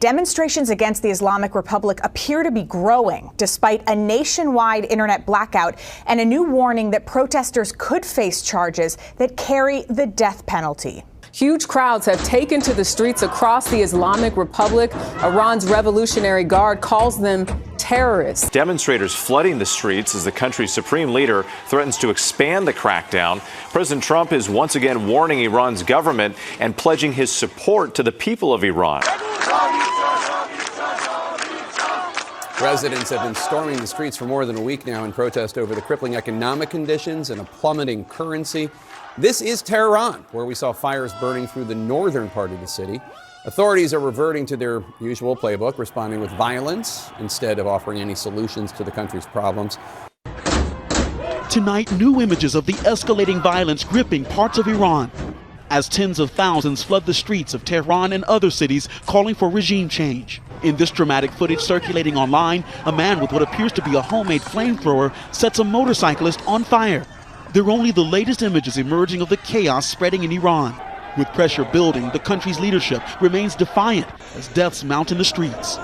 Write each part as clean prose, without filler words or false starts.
Demonstrations against the Islamic Republic appear to be growing, despite a nationwide internet blackout and a new warning that protesters could face charges that carry the death penalty. Huge crowds have taken to the streets across the Islamic Republic. Iran's Revolutionary Guard calls them terrorists. Demonstrators flooding the streets as the country's supreme leader threatens to expand the crackdown. President Trump is once again warning Iran's government and pledging his support to the people of Iran. Residents have been storming the streets for more than a week now in protest over the crippling economic conditions and a plummeting currency. This is Tehran, where we saw fires burning through the northern part of the city. Authorities are reverting to their usual playbook, responding with violence instead of offering any solutions to the country's problems. Tonight, new images of the escalating violence gripping parts of Iran as tens of thousands flood the streets of Tehran and other cities calling for regime change. In this dramatic footage circulating online, a man with what appears to be a homemade flamethrower sets a motorcyclist on fire. They're only the latest images emerging of the chaos spreading in Iran. With pressure building, the country's leadership remains defiant as deaths mount in the streets.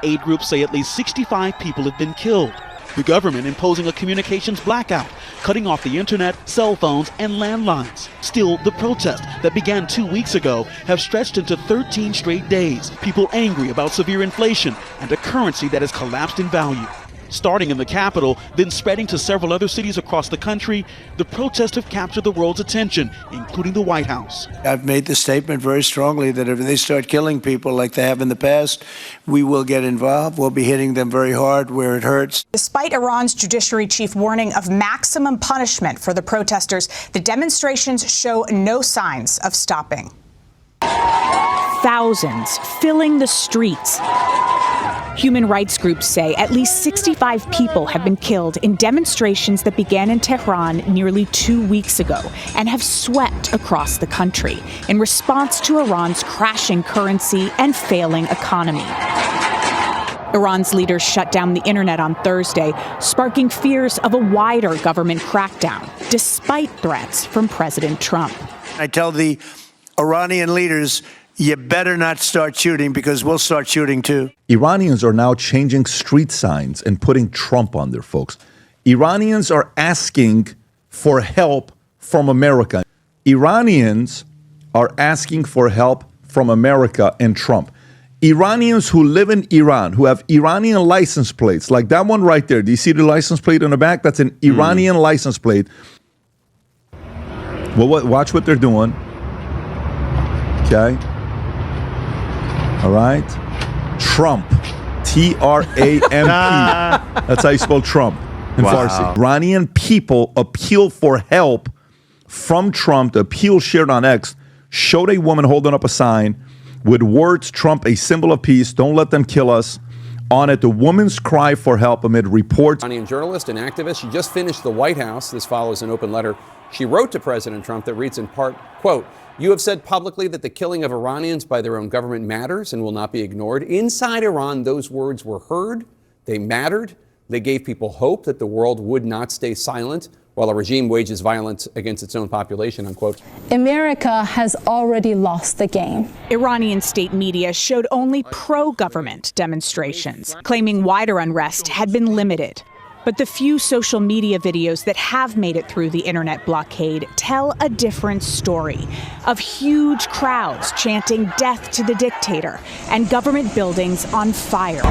Aid groups say at least 65 people have been killed. The government imposing a communications blackout, cutting off the internet, cell phones, and landlines. Still, the protests that began 2 weeks ago have stretched into 13 straight days. People angry about severe inflation and a currency that has collapsed in value. Starting in the capital, then spreading to several other cities across the country, the protests have captured the world's attention, including the White House. I've made the statement very strongly that if they start killing people like they have in the past, we will get involved. We'll be hitting them very hard where it hurts. Despite Iran's judiciary chief warning of maximum punishment for the protesters, the demonstrations show no signs of stopping. Thousands filling the streets. Human rights groups say at least 65 people have been killed in demonstrations that began in Tehran nearly 2 weeks ago and have swept across the country in response to Iran's crashing currency and failing economy. Iran's leaders shut down the internet on Thursday, sparking fears of a wider government crackdown, despite threats from President Trump. I tell the Iranian leaders, you better not start shooting because we'll start shooting too. Iranians are now changing street signs and putting Trump on there, folks. Iranians are asking for help from America. Iranians are asking for help from America and Trump. Iranians who live in Iran, who have Iranian license plates, like that one right there. Do you see the license plate on the back? That's an Iranian license plate. Well, watch what they're doing. Okay. All right. Trump. T-R-A-M-P. That's how you spell Trump in Farsi. Iranian people appeal for help from Trump. The appeal shared on X showed a woman holding up a sign with words, Trump, a symbol of peace, don't let them kill us. On it, the woman's cry for help amid reports. Iranian journalist and activist, she just finished the White House. This follows an open letter she wrote to President Trump that reads in part, quote, "You have said publicly that the killing of Iranians by their own government matters and will not be ignored. Inside Iran, those words were heard. They mattered. They gave people hope that the world would not stay silent while a regime wages violence against its own population," unquote. America has already lost the game. Iranian state media showed only pro-government demonstrations, claiming wider unrest had been limited. But the few social media videos that have made it through the internet blockade tell a different story of huge crowds chanting death to the dictator and government buildings on fire.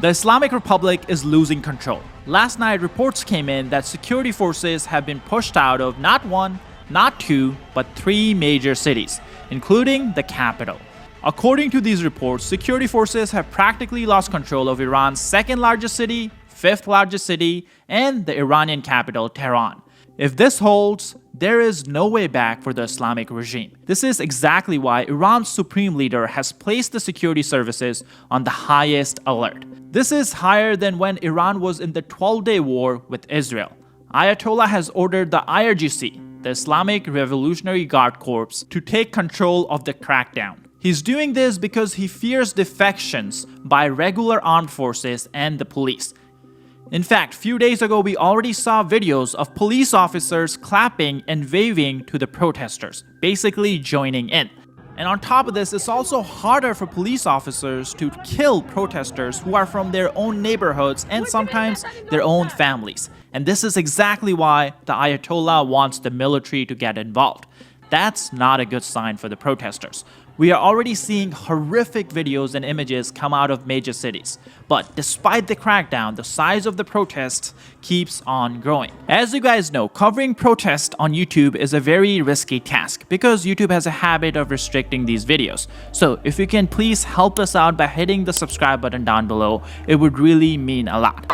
The Islamic Republic is losing control. Last night, reports came in that security forces have been pushed out of not one, not two, but 3 major cities, including the capital. According to these reports, security forces have practically lost control of Iran's 2nd largest city, 5th largest city, and the Iranian capital, Tehran. If this holds, there is no way back for the Islamic regime. This is exactly why Iran's supreme leader has placed the security services on the highest alert. This is higher than when Iran was in the 12-day war with Israel. Ayatollah has ordered the IRGC, the Islamic Revolutionary Guard Corps, to take control of the crackdown. He's doing this because he fears defections by regular armed forces and the police. In fact, a few days ago, we already saw videos of police officers clapping and waving to the protesters, basically joining in. And on top of this, it's also harder for police officers to kill protesters who are from their own neighborhoods and sometimes their own families. And this is exactly why the Ayatollah wants the military to get involved. That's not a good sign for the protesters. We are already seeing horrific videos and images come out of major cities. But despite the crackdown, the size of the protests keeps on growing. As you guys know, covering protests on YouTube is a very risky task because YouTube has a habit of restricting these videos. So if you can please help us out by hitting the subscribe button down below, it would really mean a lot.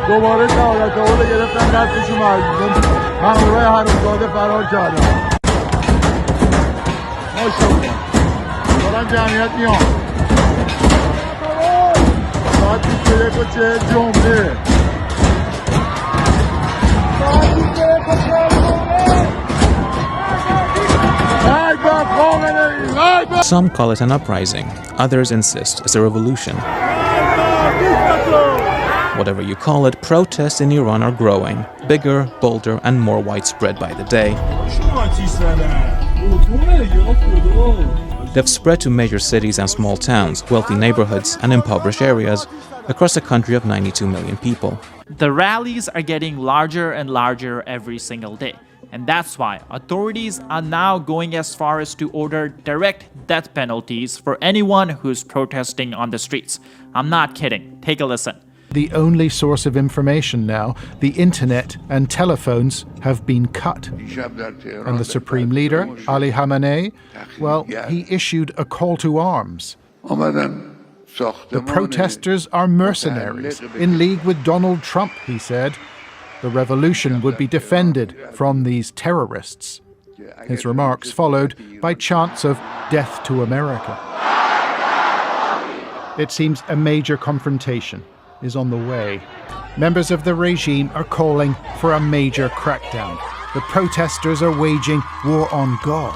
دوباره سعادت رو گرفتن دستشون مردم مامورای حرومزاده فرار کردن ماشاءالله دارن جمعیت میان ساعت 21:40 جمعه Some call it an uprising, others insist it's a revolution. Whatever you call it, protests in Iran are growing, bigger, bolder, and more widespread by the day. They've spread to major cities and small towns, wealthy neighborhoods, and impoverished areas across a country of 92 million people. The rallies are getting larger and larger every single day. And that's why authorities are now going as far as to order direct death penalties for anyone who's protesting on the streets. I'm not kidding. Take a listen. The only source of information now, the internet and telephones, have been cut. And the Supreme Leader, Ali Khamenei, well, he issued a call to arms. The protesters are mercenaries, in league with Donald Trump, he said. The revolution would be defended from these terrorists. His remarks followed by chants of "Death to America." It seems a major confrontation is on the way. Members of the regime are calling for a major crackdown. The protesters are waging war on God.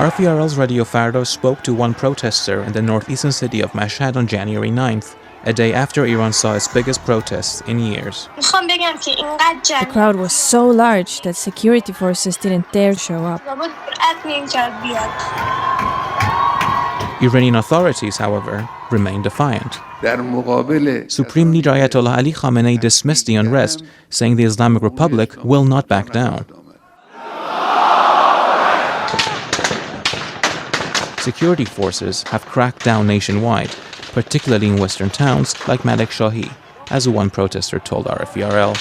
RFERL's Radio Fardo spoke to one protester in the northeastern city of Mashhad on January 9th, a day after Iran saw its biggest protests in years. The crowd was so large that security forces didn't dare show up. Iranian authorities, however, remain defiant. Supreme Leader Ayatollah Ali Khamenei dismissed the unrest, saying the Islamic Republic will not back down. Security forces have cracked down nationwide, particularly in western towns like Malek Shahi, as one protester told RFERL.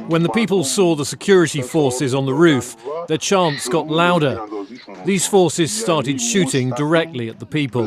When the people saw the security forces on the roof, their chants got louder. These forces started shooting directly at the people.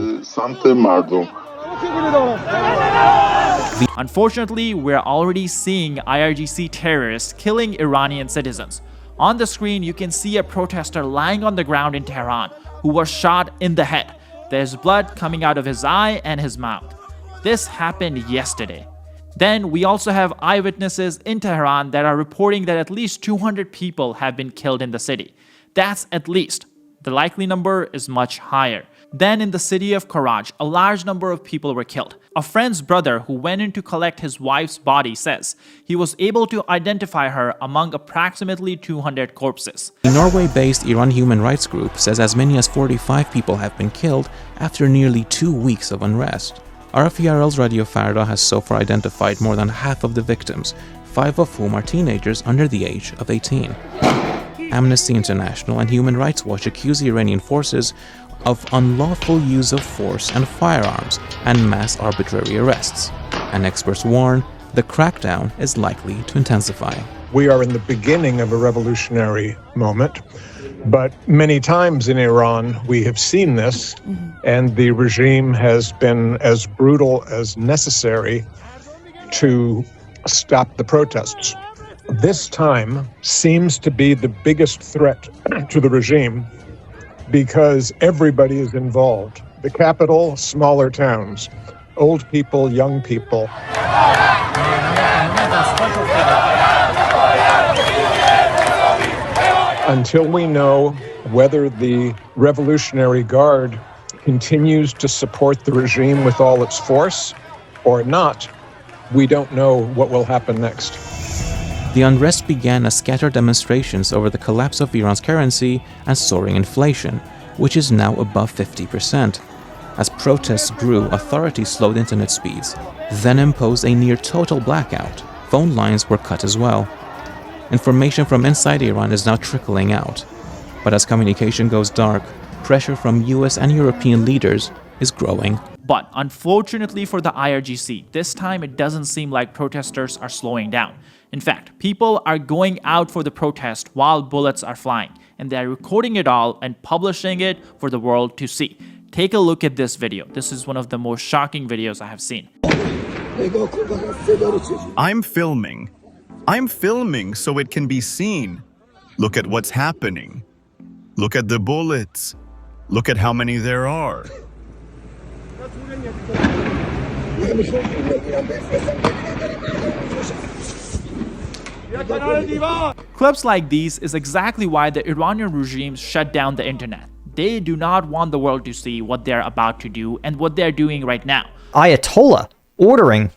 Unfortunately, we're already seeing IRGC terrorists killing Iranian citizens. On the screen, you can see a protester lying on the ground in Tehran who was shot in the head. There's blood coming out of his eye and his mouth. This happened yesterday. Then we also have eyewitnesses in Tehran that are reporting that at least 200 people have been killed in the city. That's at least. The likely number is much higher. Then in the city of Karaj, a large number of people were killed. A friend's brother who went in to collect his wife's body says he was able to identify her among approximately 200 corpses. The Norway-based Iran human rights group says as many as 45 people have been killed after nearly 2 weeks of unrest. RFERL's Radio Farda has so far identified more than half of the victims, 5 of whom are teenagers under the age of 18. Amnesty International and Human Rights Watch accuse the Iranian forces of unlawful use of force and firearms and mass arbitrary arrests. And experts warn the crackdown is likely to intensify. We are in the beginning of a revolutionary moment, but many times in Iran we have seen this, and the regime has been as brutal as necessary to stop the protests. This time seems to be the biggest threat to the regime because everybody is involved. The capital, smaller towns, old people, young people. Until we know whether the Revolutionary Guard continues to support the regime with all its force or not, we don't know what will happen next. The unrest began as scattered demonstrations over the collapse of Iran's currency and soaring inflation, which is now above 50%. As protests grew, authorities slowed internet speeds, then imposed a near-total blackout. Phone lines were cut as well. Information from inside Iran is now trickling out. But as communication goes dark, pressure from US and European leaders is growing. But unfortunately for the IRGC, this time it doesn't seem like protesters are slowing down. In fact, people are going out for the protest while bullets are flying, and they're recording it all and publishing it for the world to see. Take a look at this video. This is one of the most shocking videos I have seen. I'm filming so it can be seen. Look at what's happening. Look at the bullets. Look at how many there are. Clips like these is exactly why the Iranian regime shut down the internet. They do not want the world to see what they're about to do and what they're doing right now. Ayatollah ordering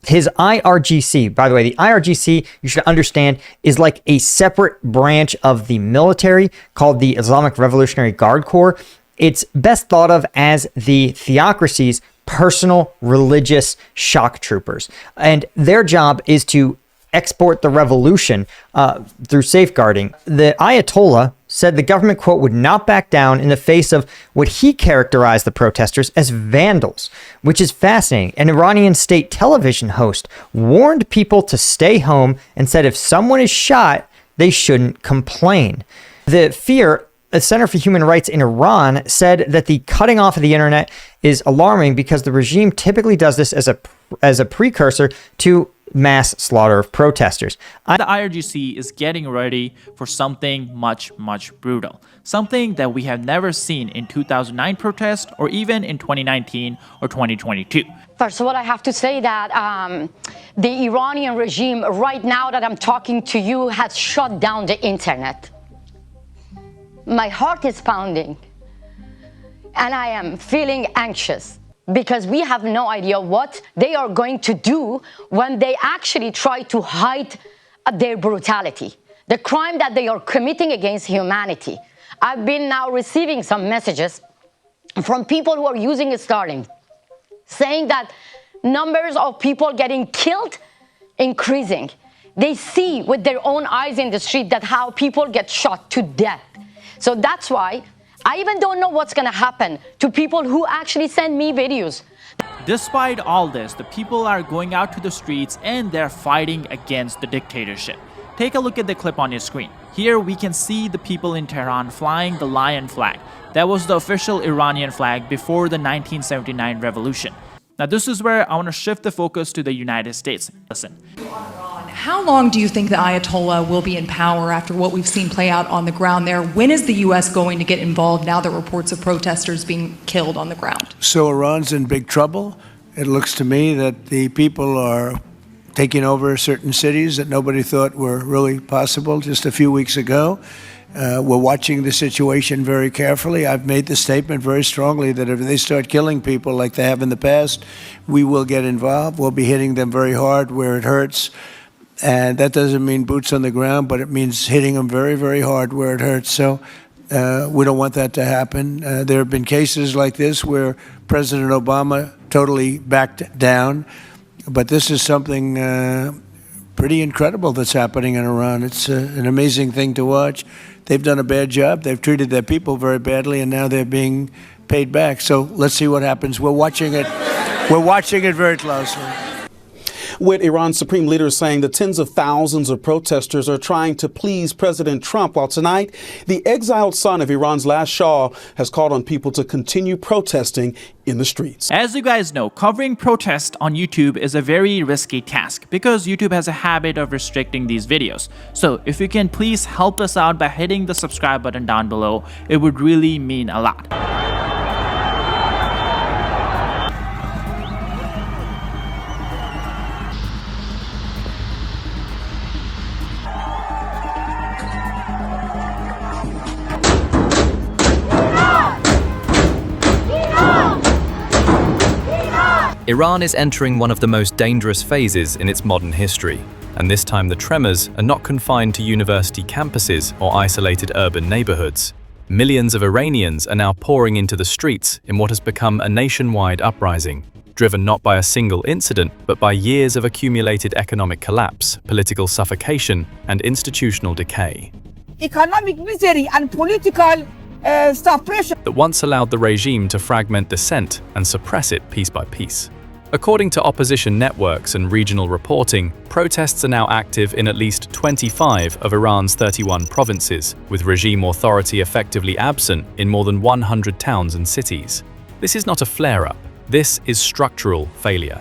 his IRGC, by the way, the IRGC, you should understand, is like a separate branch of the military called the Islamic Revolutionary Guard Corps. It's best thought of as the theocracy's personal religious shock troopers. And their job is to export the revolution through safeguarding. The Ayatollah said the government, quote, would not back down in the face of what he characterized the protesters as vandals, which is fascinating. An Iranian state television host warned people to stay home and said if someone is shot, they shouldn't complain. The Center for Human Rights in Iran said that the cutting off of the internet is alarming because the regime typically does this as a precursor to mass slaughter of protesters. The IRGC is getting ready for something much, much brutal. Something that we have never seen in 2009 protest or even in 2019 or 2022. First of all, I have to say that the Iranian regime right now that I'm talking to you has shut down the internet. My heart is pounding and I am feeling anxious because we have no idea what they are going to do when they actually try to hide their brutality, the crime that they are committing against humanity. I've been now receiving some messages from people who are using Starlink saying that numbers of people getting killed increasing. They see with their own eyes in the street that how people get shot to death. So that's why I even don't know what's going to happen to people who actually send me videos. Despite all this, the people are going out to the streets and they're fighting against the dictatorship. Take a look at the clip on your screen. Here we can see the people in Tehran flying the lion flag. That was the official Iranian flag before the 1979 revolution. Now this is where I want to shift the focus to the United States. Listen. How long do you think the Ayatollah will be in power after what we've seen play out on the ground there? When is the U.S. going to get involved now that reports of protesters being killed on the ground? So Iran's in big trouble. It looks to me that the people are taking over certain cities that nobody thought were really possible just a few weeks ago. We're watching the situation very carefully. I've made the statement very strongly that if they start killing people like they have in the past, we will get involved. We'll be hitting them very hard where it hurts. And that doesn't mean boots on the ground, but it means hitting them very, very hard where it hurts. So we don't want that to happen. There have been cases like this where President Obama totally backed down. But this is something pretty incredible that's happening in Iran. It's an amazing thing to watch. they've done a bad job. They've treated their people very badly, and now they're being paid back. So let's see what happens. We're watching it. We're watching it very closely. With Iran's supreme leader saying that tens of thousands of protesters are trying to please President Trump, while tonight, the exiled son of Iran's last Shah has called on people to continue protesting in the streets. As you guys know, covering protests on YouTube is a very risky task because YouTube has a habit of restricting these videos. So if you can please help us out by hitting the subscribe button down below, it would really mean a lot. Iran is entering one of the most dangerous phases in its modern history, and this time the tremors are not confined to university campuses or isolated urban neighborhoods. Millions of Iranians are now pouring into the streets in what has become a nationwide uprising, driven not by a single incident, but by years of accumulated economic collapse, political suffocation, and institutional decay. Economic misery and political suppression that once allowed the regime to fragment dissent and suppress it piece by piece. According to opposition networks and regional reporting, protests are now active in at least 25 of Iran's 31 provinces, with regime authority effectively absent in more than 100 towns and cities. This is not a flare-up. This is structural failure.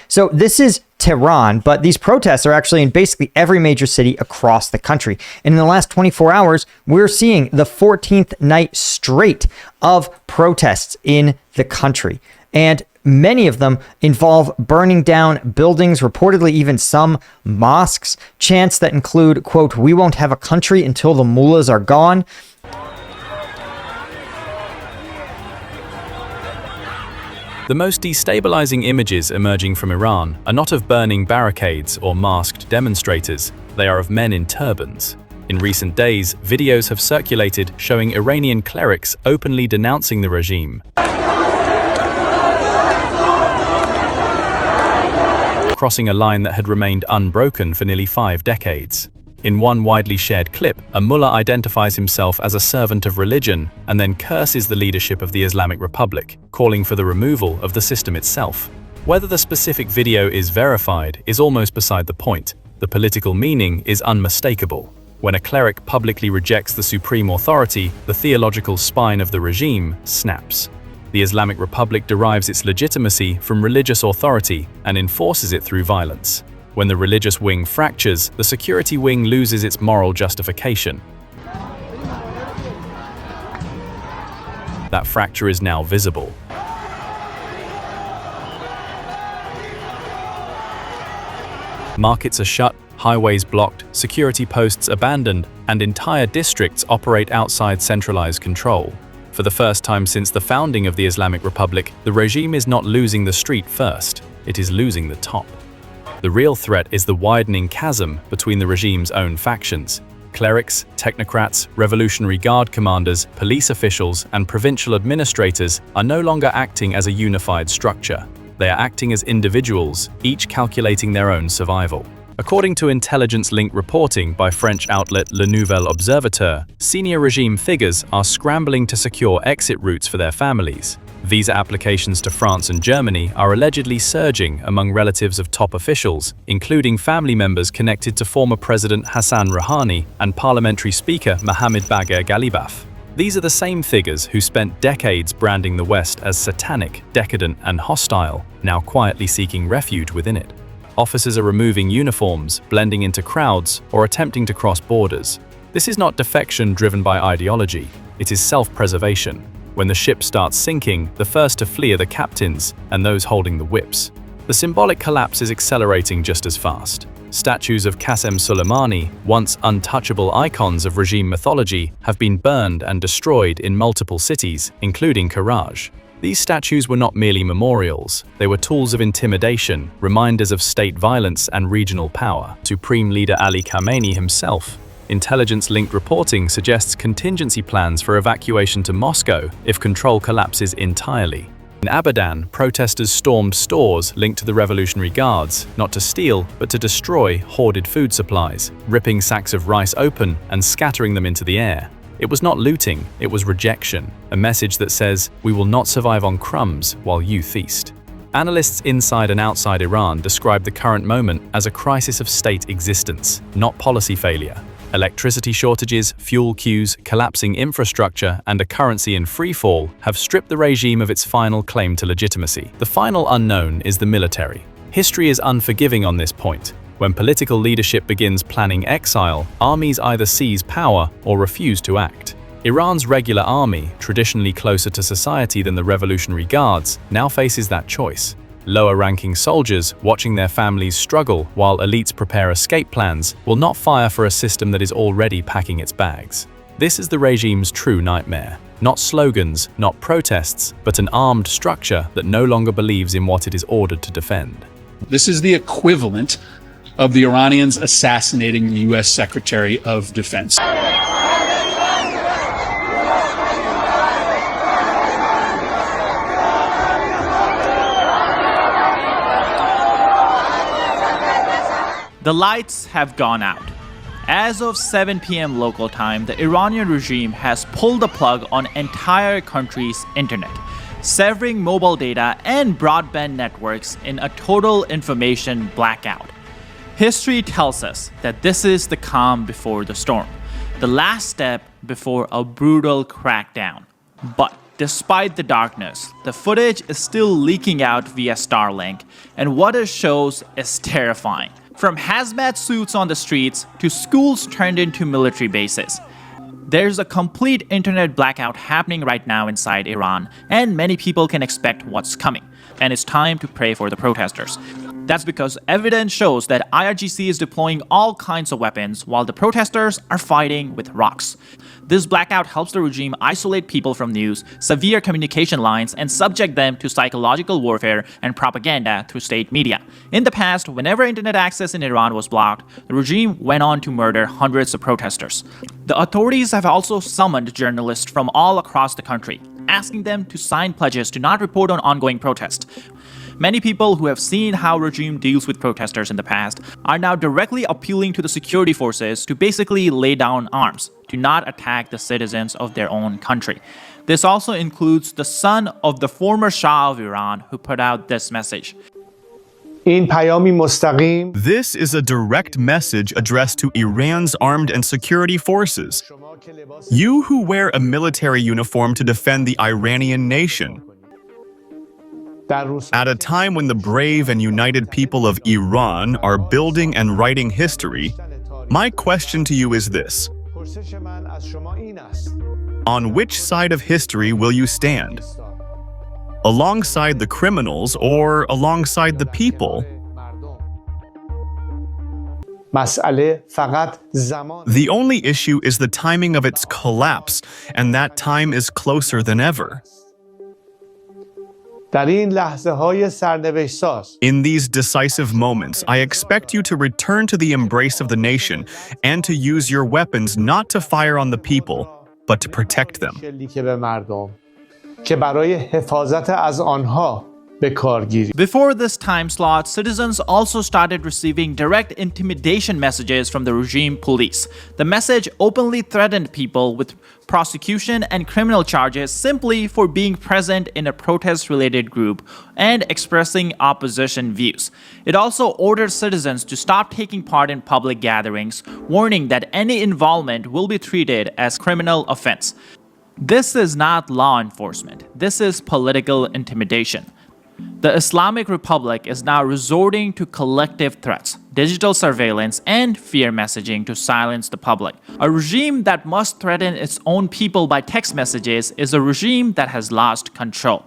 So this is Tehran, but these protests are actually in basically every major city across the country. And in the last 24 hours, we're seeing the 14th night straight of protests in the country. And many of them involve burning down buildings, reportedly even some mosques, chants that include, quote, "We won't have a country until the mullahs are gone." The most destabilizing images emerging from Iran are not of burning barricades or masked demonstrators, they are of men in turbans. In recent days, videos have circulated showing Iranian clerics openly denouncing the regime, crossing a line that had remained unbroken for nearly 5 decades. In one widely shared clip, a mullah identifies himself as a servant of religion and then curses the leadership of the Islamic Republic, calling for the removal of the system itself. Whether the specific video is verified is almost beside the point. The political meaning is unmistakable. When a cleric publicly rejects the supreme authority, the theological spine of the regime snaps. The Islamic Republic derives its legitimacy from religious authority and enforces it through violence. When the religious wing fractures, the security wing loses its moral justification. That fracture is now visible. Markets are shut, highways blocked, security posts abandoned, and entire districts operate outside centralized control. For the first time since the founding of the Islamic Republic, the regime is not losing the street first, it is losing the top. The real threat is the widening chasm between the regime's own factions. Clerics, technocrats, Revolutionary Guard commanders, police officials, and provincial administrators are no longer acting as a unified structure. They are acting as individuals, each calculating their own survival. According to intelligence-linked reporting by French outlet Le Nouvel Observateur, senior regime figures are scrambling to secure exit routes for their families. Visa applications to France and Germany are allegedly surging among relatives of top officials, including family members connected to former President Hassan Rouhani and Parliamentary Speaker Mohamed Bagher Ghalibaf. These are the same figures who spent decades branding the West as satanic, decadent, and hostile, now quietly seeking refuge within it. Officers are removing uniforms, blending into crowds, or attempting to cross borders. This is not defection driven by ideology, it is self-preservation. When the ship starts sinking, the first to flee are the captains and those holding the whips. The symbolic collapse is accelerating just as fast. Statues of Qasem Soleimani, once untouchable icons of regime mythology, have been burned and destroyed in multiple cities, including Karaj. These statues were not merely memorials, they were tools of intimidation, reminders of state violence and regional power. Supreme Leader Ali Khamenei himself. Intelligence-linked reporting suggests contingency plans for evacuation to Moscow if control collapses entirely. In Abadan, protesters stormed stores linked to the Revolutionary Guards, not to steal, but to destroy hoarded food supplies, ripping sacks of rice open and scattering them into the air. It was not looting, it was rejection, a message that says, "We will not survive on crumbs while you feast." Analysts inside and outside Iran describe the current moment as a crisis of state existence, not policy failure. Electricity shortages, fuel queues, collapsing infrastructure, and a currency in freefall have stripped the regime of its final claim to legitimacy. The final unknown is the military. History is unforgiving on this point. When political leadership begins planning exile, armies either seize power or refuse to act. Iran's regular army, traditionally closer to society than the Revolutionary Guards, now faces that choice. Lower-ranking soldiers, watching their families struggle while elites prepare escape plans, will not fire for a system that is already packing its bags. This is the regime's true nightmare. Not slogans, not protests, but an armed structure that no longer believes in what it is ordered to defend. This is the equivalent of the Iranians assassinating the U.S. Secretary of Defense. The lights have gone out. As of 7 p.m. local time, the Iranian regime has pulled the plug on entire country's internet, severing mobile data and broadband networks in a total information blackout. History tells us that this is the calm before the storm, the last step before a brutal crackdown. But despite the darkness, the footage is still leaking out via Starlink, and what it shows is terrifying. From hazmat suits on the streets to schools turned into military bases. There's a complete internet blackout happening right now inside Iran, and many people can expect what's coming. And it's time to pray for the protesters. That's because evidence shows that IRGC is deploying all kinds of weapons while the protesters are fighting with rocks. This blackout helps the regime isolate people from news, severe communication lines, and subject them to psychological warfare and propaganda through state media. In the past, whenever internet access in Iran was blocked, the regime went on to murder hundreds of protesters. The authorities have also summoned journalists from all across the country, asking them to sign pledges to not report on ongoing protests. Many people who have seen how regime deals with protesters in the past are now directly appealing to the security forces to basically lay down arms, to not attack the citizens of their own country. This also includes the son of the former Shah of Iran who put out this message. This is a direct message addressed to Iran's armed and security forces. You who wear a military uniform to defend the Iranian nation. At a time when the brave and united people of Iran are building and writing history, my question to you is this. On which side of history will you stand? Alongside the criminals or alongside the people? The only issue is the timing of its collapse, and that time is closer than ever. In these decisive moments, I expect you to return to the embrace of the nation and to use your weapons not to fire on the people, but to protect them. Before this time slot, citizens also started receiving direct intimidation messages from the regime police. The message openly threatened people with prosecution and criminal charges simply for being present in a protest-related group and expressing opposition views. It also ordered citizens to stop taking part in public gatherings, warning that any involvement will be treated as criminal offense. This is not law enforcement. This is political intimidation. The Islamic Republic is now resorting to collective threats, digital surveillance, and fear messaging to silence the public. A regime that must threaten its own people by text messages is a regime that has lost control.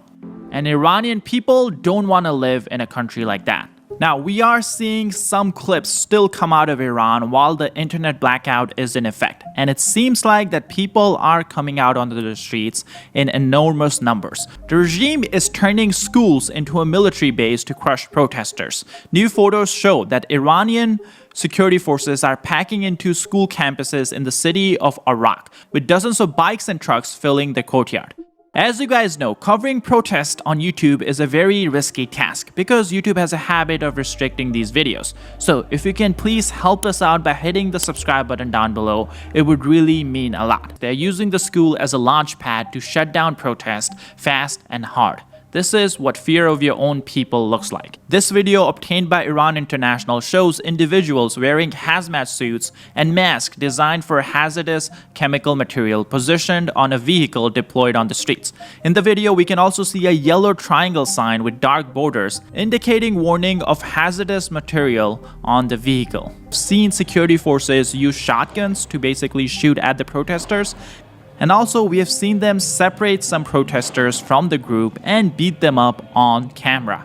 And Iranian people don't want to live in a country like that. Now, we are seeing some clips still come out of Iran while the internet blackout is in effect, and it seems like that people are coming out onto the streets in enormous numbers. The regime is turning schools into a military base to crush protesters. New photos show that Iranian security forces are packing into school campuses in the city of Arak, with dozens of bikes and trucks filling the courtyard. As you guys know, covering protests on YouTube is a very risky task because YouTube has a habit of restricting these videos. So if you can please help us out by hitting the subscribe button down below, it would really mean a lot. They're using the school as a launch pad to shut down protests fast and hard. This is what fear of your own people looks like. This video obtained by Iran International shows individuals wearing hazmat suits and masks designed for hazardous chemical material positioned on a vehicle deployed on the streets. In the video, we can also see a yellow triangle sign with dark borders indicating warning of hazardous material on the vehicle. We've seen security forces use shotguns to basically shoot at the protesters. And also, we have seen them separate some protesters from the group and beat them up on camera.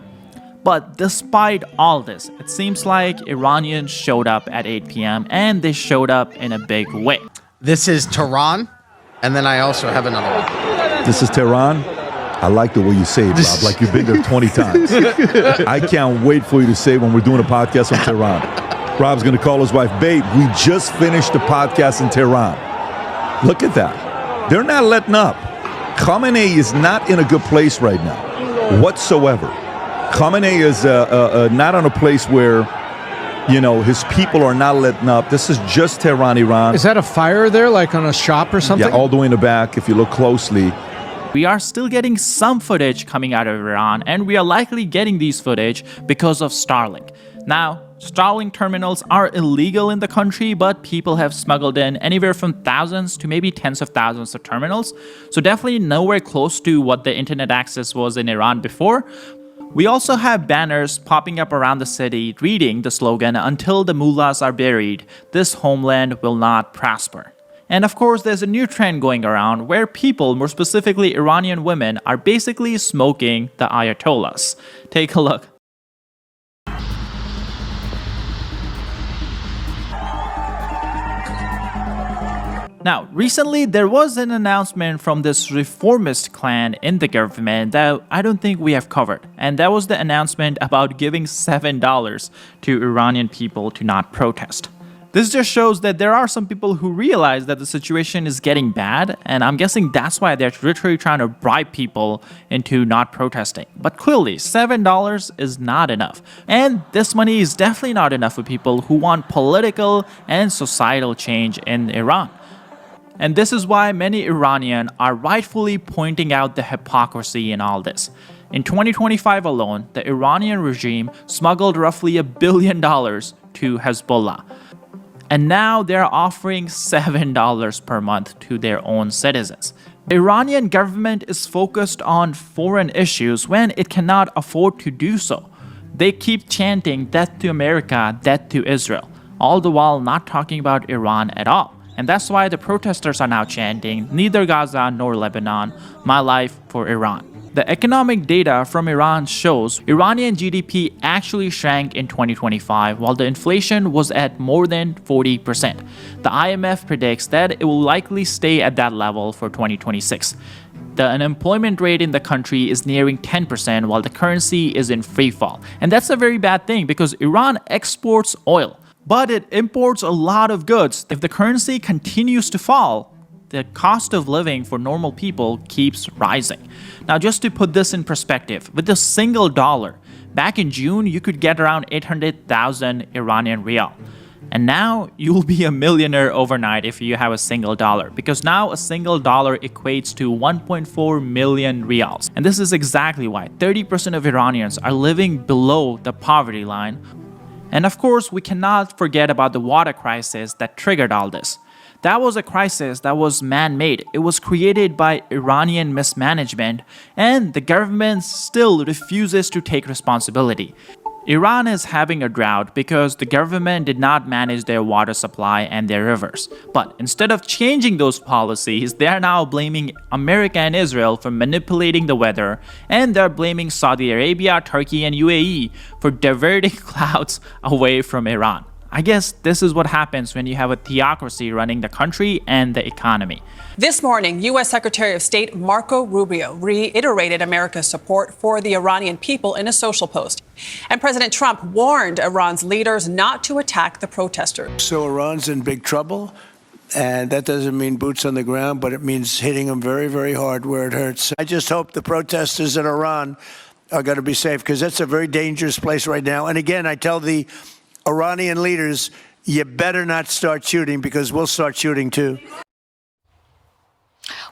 But despite all this, it seems like Iranians showed up at 8 p.m. and they showed up in a big way. This is Tehran, and then I also have another one. This is Tehran. I like the way you say it, Rob, like you've been there 20 times. I can't wait for you to say when we're doing a podcast on Tehran. Rob's going to call his wife, babe, we just finished the podcast in Tehran. Look at that. They're not letting up. Khamenei is not in a good place right now, whatsoever. Khamenei is not on a place where, you know, his people are not letting up. This is just Tehran, Iran. Is that a fire there, like on a shop or something? Yeah, all the way in the back, if you look closely. We are still getting some footage coming out of Iran, and we are likely getting these footage because of Starlink. Now, Starlink terminals are illegal in the country, but people have smuggled in anywhere from thousands to maybe tens of thousands of terminals. So definitely nowhere close to what the internet access was in Iran before. We also have banners popping up around the city reading the slogan, "Until the mullahs are buried, this homeland will not prosper." And of course, there's a new trend going around where people, more specifically Iranian women, are basically smoking the Ayatollahs. Take a look. Now, recently there was an announcement from this reformist clan in the government that I don't think we have covered. And that was the announcement about giving $7 to Iranian people to not protest. This just shows that there are some people who realize that the situation is getting bad, and I'm guessing that's why they're literally trying to bribe people into not protesting. But clearly, $7 is not enough. And this money is definitely not enough for people who want political and societal change in Iran. And this is why many Iranians are rightfully pointing out the hypocrisy in all this. In 2025 alone, the Iranian regime smuggled roughly $1 billion to Hezbollah. And now they're offering $7 per month to their own citizens. The Iranian government is focused on foreign issues when it cannot afford to do so. They keep chanting death to America, death to Israel, all the while not talking about Iran at all. And that's why the protesters are now chanting, neither Gaza nor Lebanon, my life for Iran. The economic data from Iran shows Iranian GDP actually shrank in 2025, while the inflation was at more than 40%. The IMF predicts that it will likely stay at that level for 2026. The unemployment rate in the country is nearing 10%, while the currency is in free fall. And that's a very bad thing because Iran exports oil, but it imports a lot of goods. If the currency continues to fall, the cost of living for normal people keeps rising. Now, just to put this in perspective, with a single dollar, back in June, you could get around 800,000 Iranian rial. And now you'll be a millionaire overnight if you have a single dollar, because now a single dollar equates to 1.4 million rials. And this is exactly why 30% of Iranians are living below the poverty line. And of course, we cannot forget about the water crisis that triggered all this. That was a crisis that was man-made. It was created by Iranian mismanagement, and the government still refuses to take responsibility. Iran is having a drought because the government did not manage their water supply and their rivers. But instead of changing those policies, they are now blaming America and Israel for manipulating the weather, and they're blaming Saudi Arabia, Turkey, and UAE for diverting clouds away from Iran. I guess this is what happens when you have a theocracy running the country and the economy. This morning, U.S. Secretary of State Marco Rubio reiterated America's support for the Iranian people in a social post. And President Trump warned Iran's leaders not to attack the protesters. So Iran's in big trouble. And that doesn't mean boots on the ground, but it means hitting them very, very hard where it hurts. I just hope the protesters in Iran are going to be safe, because that's a very dangerous place right now. And again, I tell the Iranian leaders, you better not start shooting, because we'll start shooting too.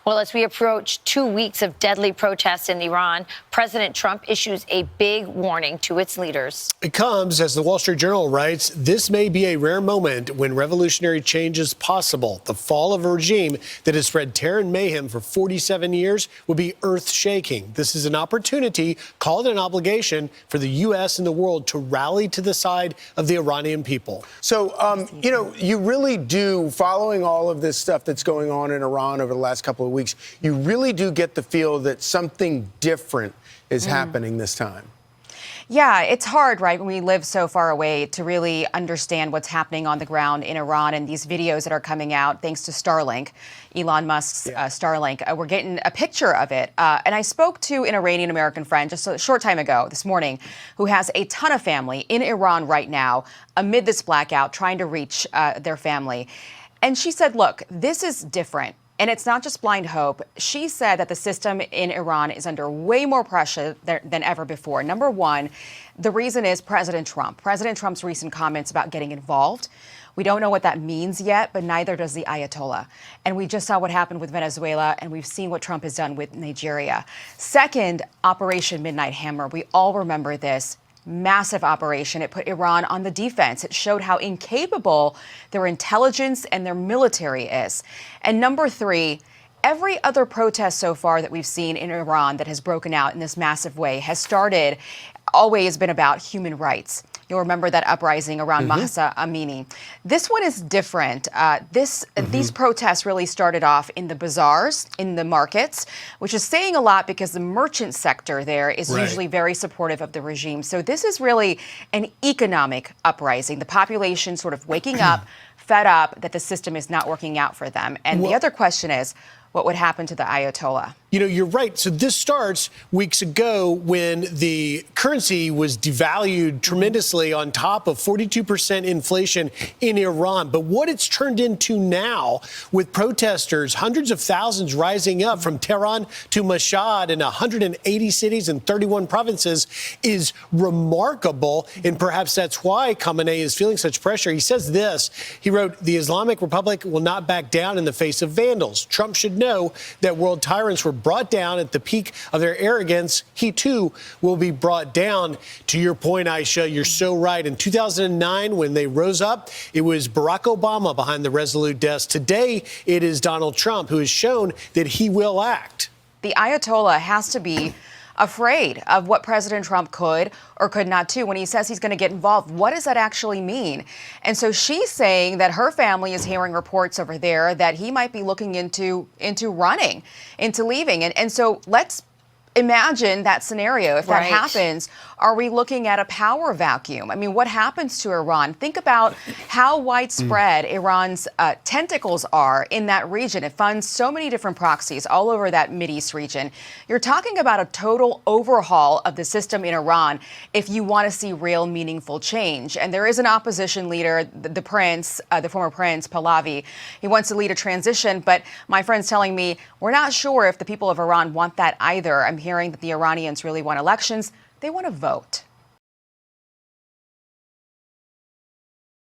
Well, as we approach 2 weeks of deadly protests in Iran, President Trump issues a big warning to its leaders. It comes, as the Wall Street Journal writes, this may be a rare moment when revolutionary change is possible. The fall of a regime that has spread terror and mayhem for 47 years would be earth-shaking. This is an opportunity, called an obligation, for the U.S. and the world to rally to the side of the Iranian people. So, you really do, following all of this stuff that's going on in Iran over the last couple of weeks, you really do get the feel that something different is happening this time. Yeah, it's hard, right, when we live so far away to really understand what's happening on the ground in Iran, and these videos that are coming out thanks to Starlink, Elon Musk's Starlink. We're getting a picture of it. And I spoke to an Iranian-American friend just a short time ago, this morning, who has a ton of family in Iran right now amid this blackout, trying to reach their family. And she said, look, this is different. And it's not just blind hope. She said that the system in Iran is under way more pressure than ever before. Number one, the reason is President Trump. President Trump's recent comments about getting involved. We don't know what that means yet, but neither does the Ayatollah. And we just saw what happened with Venezuela, and we've seen what Trump has done with Nigeria. Second, Operation Midnight Hammer. We all remember this. Massive operation. It put Iran on the defense. It showed how incapable their intelligence and their military is. And number three, every other protest so far that we've seen in Iran that has broken out in this massive way has always been about human rights. You'll remember that uprising around Mahsa Amini. This one is different. These protests really started off in the bazaars, in the markets, which is saying a lot because the merchant sector there is usually very supportive of the regime. So this is really an economic uprising. The population sort of waking up, fed up that the system is not working out for them. And the other question is, what would happen to the Ayatollah? You're right. So this starts weeks ago when the currency was devalued tremendously on top of 42% inflation in Iran. But what it's turned into now, with protesters, hundreds of thousands rising up from Tehran to Mashhad in 180 cities and 31 provinces, is remarkable. And perhaps that's why Khamenei is feeling such pressure. He says this. He wrote, "The Islamic Republic will not back down in the face of vandals. Trump should know that world tyrants were brought down at the peak of their arrogance. He, too, will be brought down." To your point, Aisha, you're so right. In 2009, when they rose up, it was Barack Obama behind the resolute desk. Today, it is Donald Trump, who has shown that he will act. The Ayatollah has to be afraid of what President Trump could or could not do when he says he's going to get involved. What does that actually mean? And so she's saying that her family is hearing reports over there that he might be looking into running, into leaving. And so let's imagine that scenario. If that happens, are we looking at a power vacuum? I mean, what happens to Iran? Think about how widespread Iran's tentacles are in that region. It funds so many different proxies all over that Mideast region. You're talking about a total overhaul of the system in Iran if you want to see real meaningful change. And there is an opposition leader, the prince, the former prince, Pahlavi. He wants to lead a transition, but my friend's telling me we're not sure if the people of Iran want that either. I'm hearing that the Iranians really want elections. They want to vote.